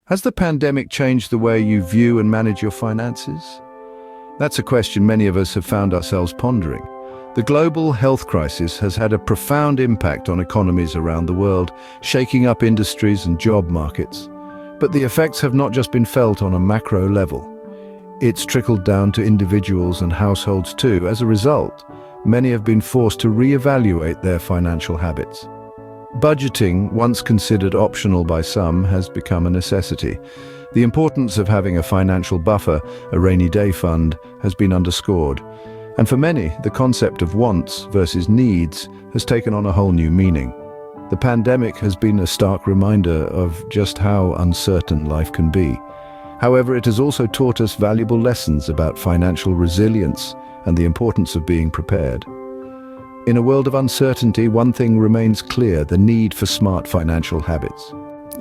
Has the pandemic changed the way you view and manage your finances? That's a question many of us have found ourselves pondering. The global health crisis has had a profound impact on economies around the world, shaking up industries and job markets. But the effects have not just been felt on a macro level. It's trickled down to individuals and households too. As a result, many have been forced to reevaluate their financial habits. Budgeting, once considered optional by some, has become a necessity. The importance of having a financial buffer, a rainy day fund, has been underscored. And for many, the concept of wants versus needs has taken on a whole new meaning. The pandemic has been a stark reminder of just how uncertain life can be. However, it has also taught us valuable lessons about financial resilience and the importance of being prepared. In a world of uncertainty, one thing remains clear: the need for smart financial habits.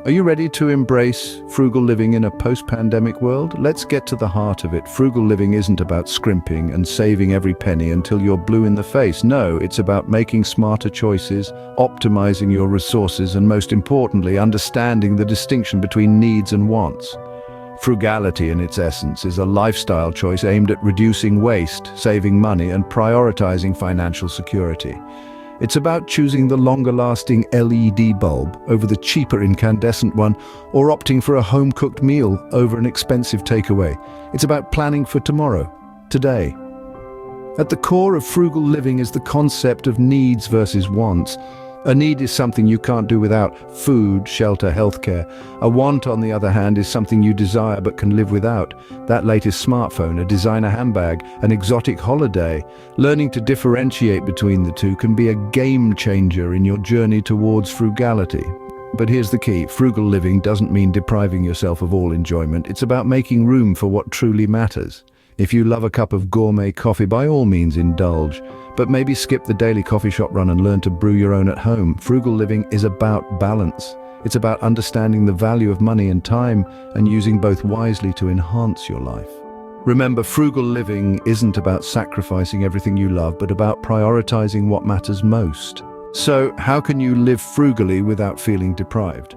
Are you ready to embrace frugal living in a post-pandemic world? Let's get to the heart of it. Frugal living isn't about scrimping and saving every penny until you're blue in the face. No, it's about making smarter choices, optimizing your resources, and most importantly, understanding the distinction between needs and wants. Frugality, in its essence, is a lifestyle choice aimed at reducing waste, saving money, and prioritizing financial security. It's about choosing the longer-lasting LED bulb over the cheaper incandescent one, or opting for a home-cooked meal over an expensive takeaway. It's about planning for tomorrow, today. At the core of frugal living is the concept of needs versus wants. A need is something you can't do without: food, shelter, healthcare. A want, on the other hand, is something you desire but can live without. That latest smartphone, a designer handbag, an exotic holiday. Learning to differentiate between the two can be a game changer in your journey towards frugality. But here's the key: frugal living doesn't mean depriving yourself of all enjoyment. It's about making room for what truly matters. If you love a cup of gourmet coffee, by all means indulge, but maybe skip the daily coffee shop run and learn to brew your own at home. Frugal living is about balance. It's about understanding the value of money and time and using both wisely to enhance your life. Remember, frugal living isn't about sacrificing everything you love, but about prioritizing what matters most. So, how can you live frugally without feeling deprived?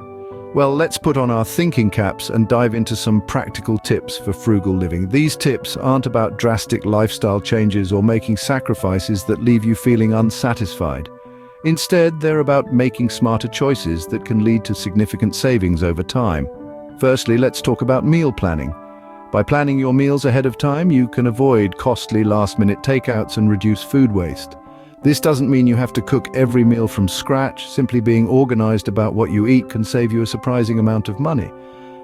Well, let's put on our thinking caps and dive into some practical tips for frugal living. These tips aren't about drastic lifestyle changes or making sacrifices that leave you feeling unsatisfied. Instead, they're about making smarter choices that can lead to significant savings over time. Firstly, let's talk about meal planning. By planning your meals ahead of time, you can avoid costly last-minute takeouts and reduce food waste. This doesn't mean you have to cook every meal from scratch. Simply being organized about what you eat can save you a surprising amount of money.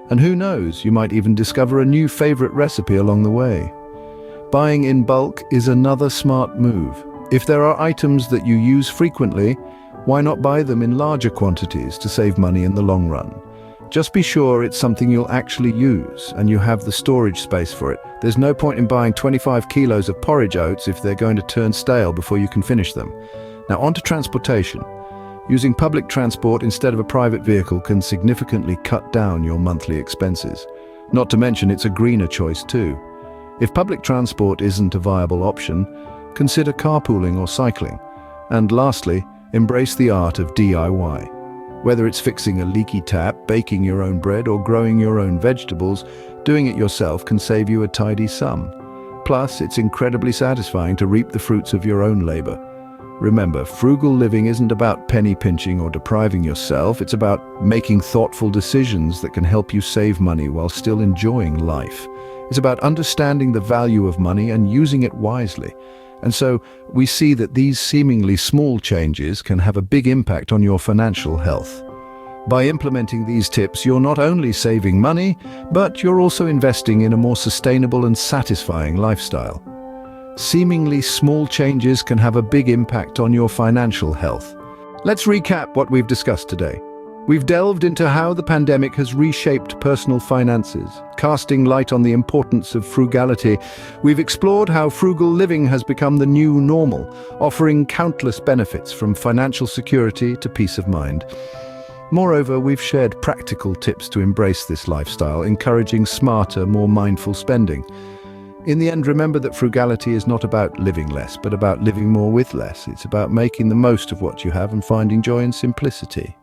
And who knows, you might even discover a new favorite recipe along the way. Buying in bulk is another smart move. If there are items that you use frequently, why not buy them in larger quantities to save money in the long run? Just be sure it's something you'll actually use and you have the storage space for it. There's no point in buying 25 kilos of porridge oats if they're going to turn stale before you can finish them. Now, on to transportation. Using public transport instead of a private vehicle can significantly cut down your monthly expenses. Not to mention, it's a greener choice too. If public transport isn't a viable option, consider carpooling or cycling. And lastly, embrace the art of DIY. Whether it's fixing a leaky tap, baking your own bread, or growing your own vegetables, doing it yourself can save you a tidy sum. Plus, it's incredibly satisfying to reap the fruits of your own labor. Remember, frugal living isn't about penny pinching or depriving yourself. It's about making thoughtful decisions that can help you save money while still enjoying life. It's about understanding the value of money and using it wisely. And so we see that these seemingly small changes can have a big impact on your financial health. By implementing these tips, you're not only saving money, but you're also investing in a more sustainable and satisfying lifestyle. Seemingly small changes can have a big impact on your financial health. Let's recap what we've discussed today. We've delved into how the pandemic has reshaped personal finances, casting light on the importance of frugality. We've explored how frugal living has become the new normal, offering countless benefits from financial security to peace of mind. Moreover, we've shared practical tips to embrace this lifestyle, encouraging smarter, more mindful spending. In the end, remember that frugality is not about living less, but about living more with less. It's about making the most of what you have and finding joy in simplicity.